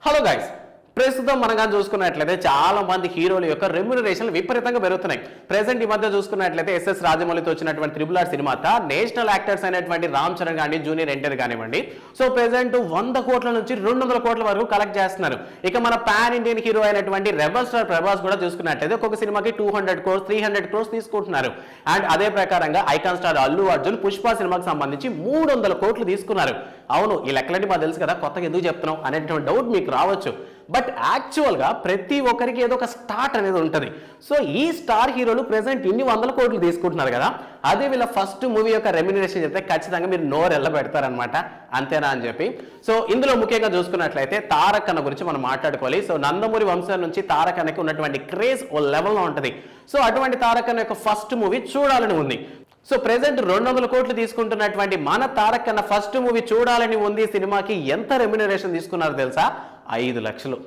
Hello guys, ప్రస్తుతం మనగా చూసుకున్నట్లయితే చాలా మంది హీరోల యొక్క రెమ్యునరేషన్లు విపరీతంగా పెరుగుతున్నాయి. ప్రెసెంట్ ఈ మధ్య చూసుకున్నట్లయితే ఎస్ఎస్ రాజమౌళితో వచ్చినటువంటి triple R cinema national actors అయినటువంటి రామ్ చరణ్ కానీ జూనియర్ ఎన్టీఆర్ కానివ్వండి, సో ప్రెసెంట్ 100 కోట్ల నుంచి 200 కోట్ల వరకు కలెక్ట్ చేస్తున్నారు. ఇక మన పాన్ ఇండియన్ హీరో అయినటువంటి రెబల్ స్టార్ ప్రభాస్ కూడా చూసుకున్నట్లయితే ఒక్కొక్క సినిమాకి 200 crores 300 crores తీసుకుంటున్నారు. అండ్ అదే ప్రకారంగా ఐకాన్ స్టార్ అల్లు అర్జున్ పుష్ప సినిమాకి సంబంధించి 300 కోట్లు తీసుకున్నారు. అవును, ఈ లెక్కలన్నీ మాకు తెలుసు కదా, కొత్తగా ఎందుకు చెప్తున్నాం అనేటువంటి డౌట్ మీకు రావచ్చు. బట్ యాక్చువల్గా ప్రతి ఒక్కరికి ఏదో ఒక స్టార్ట్ అనేది ఉంటుంది. సో ఈ స్టార్ హీరోలు ప్రెసెంట్ ఇన్ని 100 కోట్లు తీసుకుంటున్నారు కదా, అదే వీళ్ళ ఫస్ట్ మూవీ యొక్క రెమ్యునరేషన్ చెప్తే ఖచ్చితంగా మీరు నోరు ఎల్లబెడతారనమాట. అంతేనా అని చెప్పి. సో ఇందులో ముఖ్యంగా చూసుకున్నట్లయితే తారక్ అన్న గురించి మనం మాట్లాడుకోవాలి. సో నందమూరి వంశం నుంచి తారక్ అన్నకి ఉన్నటువంటి క్రేజ్ ఓ లెవెల్లో ఉంటుంది. సో అటువంటి తారక్ అన్న యొక్క ఫస్ట్ మూవీ చూడాలని ఉంది. సో ప్రెసెంట్ 200 కోట్లు తీసుకుంటున్నటువంటి మన తారక్ అన్న ఫస్ట్ మూవీ చూడాలని ఉంది సినిమాకి ఎంత రెమ్యునరేషన్ తీసుకున్నారో తెలుసా? 5 లక్షలు.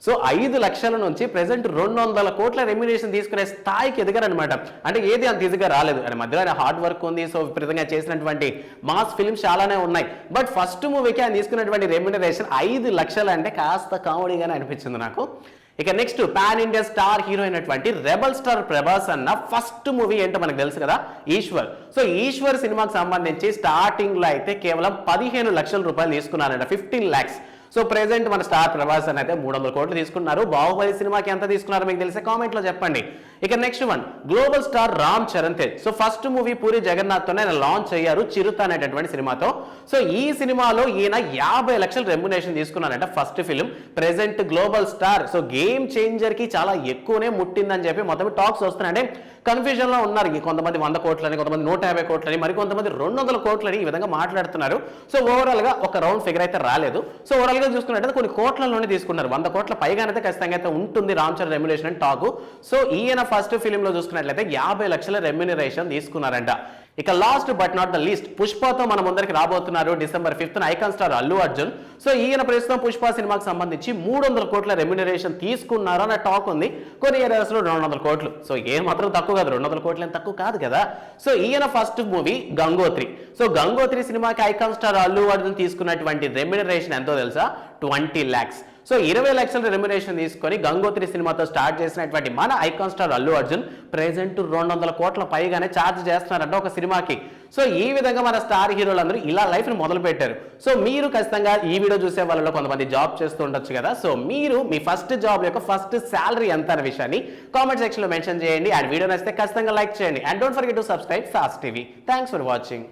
సో 5 లక్షల నుంచి ప్రెసెంట్ 200 కోట్ల రెమ్యునరేషన్ తీసుకునే స్థాయికి ఎదిగారనమాట. అంటే ఏది అంత ఈజీగా రాలేదు, అంటే మధ్యలో ఆయన హార్డ్ వర్క్ ఉంది. సో విపరీతంగా చేసినటువంటి మాస్ ఫిల్మ్స్ చాలానే ఉన్నాయి. బట్ ఫస్ట్ మూవీకి ఆయన తీసుకున్నటువంటి రెమ్యునరేషన్ 5 లక్షలు అంటే కాస్త కామెడీగానే అనిపించింది నాకు. ఇక next pan India star hero అయినటువంటి రెబల్ స్టార్ ప్రభాస్ అన్న ఫస్ట్ మూవీ ఏంటో మనకు తెలుసు కదా, ఈశ్వర్. సో ఈశ్వర్ సినిమాకి సంబంధించి స్టార్టింగ్ లో అయితే కేవలం 15 లక్షల రూపాయలు తీసుకున్నారంట, 15 lakhs. సో ప్రెసెంట్ మన స్టార్ ప్రభాస్ అని అయితే 300 కోట్లు తీసుకున్నారు. బాహుబలి సినిమాకి ఎంత తీసుకున్నారో మీకు తెలిసే కామెంట్ లో చెప్పండి. ఇక next one global star Ram Charan Tej. So first movie Puri Jagannath తోనే ఆయన లాంచ్ అయ్యారు చిరుత అనేటటువంటి సినిమాతో. సో ఈ సినిమాలో ఈయన 50 లక్షల రెమ్యునరేషన్ తీసుకున్నారంట first film. Present global star so game changer కి చాలా ఎక్కువనే ముట్టిందని చెప్పి మొత్తం టాక్స్ వస్తున్నాయి. అంటే కన్ఫ్యూజన్ లో ఉన్నారు. కొంతమంది 100 కోట్లని, కొంతమంది 150 కోట్లని, మరి కొంతమంది 200 కోట్లని ఈ విధంగా మాట్లాడుతున్నారు. సో ఓవరాల్ గా ఒక రౌండ్ ఫిగర్ అయితే రాలేదు. సో ఓవరాల్ గా చూసుకున్నట్లయితే కొన్ని కోట్లలోనే తీసుకున్నారు. 100 కోట్ల పైగానైతే ఖచ్చితంగా అయితే ఉంటుంది రామ్ చరణ్ రెమ్యునరేషన్ అని టాక్. సో ఈయన ఫస్ట్ ఫిలిం లో చూసుకున్నట్లయితే 50 లక్షల రెమ్యునరేషన్ తీసుకున్నారంట. ఇక last but not the least పుష్పతో మన ముందరికి రాబోతున్నారు December 5th icon star Allu Arjun. So ఈయన ప్రస్తుతం పుష్ప సినిమాకి సంబంధించి 300 కోట్ల రెమ్యునరేషన్ తీసుకున్నారు అన్న టాక్ ఉంది. కొన్ని ఏరియాస్ లో 200 కోట్లు. సో ఏ మాత్రం తక్కువ కాదు, 200 కోట్లు ఏం తక్కువ కాదు కదా. సో ఈయన first movie Gangotri. So Gangotri సినిమాకి ఐకాన్ స్టార్ అల్లు అర్జున్ తీసుకున్నటువంటి రెమ్యునరేషన్ ఎంతో తెలుసా? 20 lakhs. సో 20 లక్షల రెమ్యునరేషన్ తీసుకొని గంగోత్రి సినిమాతో స్టార్ట్ చేసినటువంటి మన icon star Allu Arjun present 200 కోట్ల పైగానే ఛార్జ్ చేస్తున్నారంట ఒక సినిమాకి. సో ఈ విధంగా మన స్టార్ హీరోలందరూ ఇలా లైఫ్ని మొదలు పెట్టారు. సో మీరు ఖచ్చితంగా ఈ వీడియో చూసే వాళ్ళలో కొంతమంది జాబ్ చేస్తూ ఉండొచ్చు కదా. సో మీరు మీ ఫస్ట్ జాబ్ యొక్క ఫస్ట్ శాలరీ ఎంత అనే విషయాన్ని కామెంట్ సెక్షన్ లో మెన్షన్ చేయండి. అండ్ వీడియో నచ్చితే ఖచ్చితంగా లైక్ చేయండి. And don't forget to subscribe fast TV. Thanks for watching.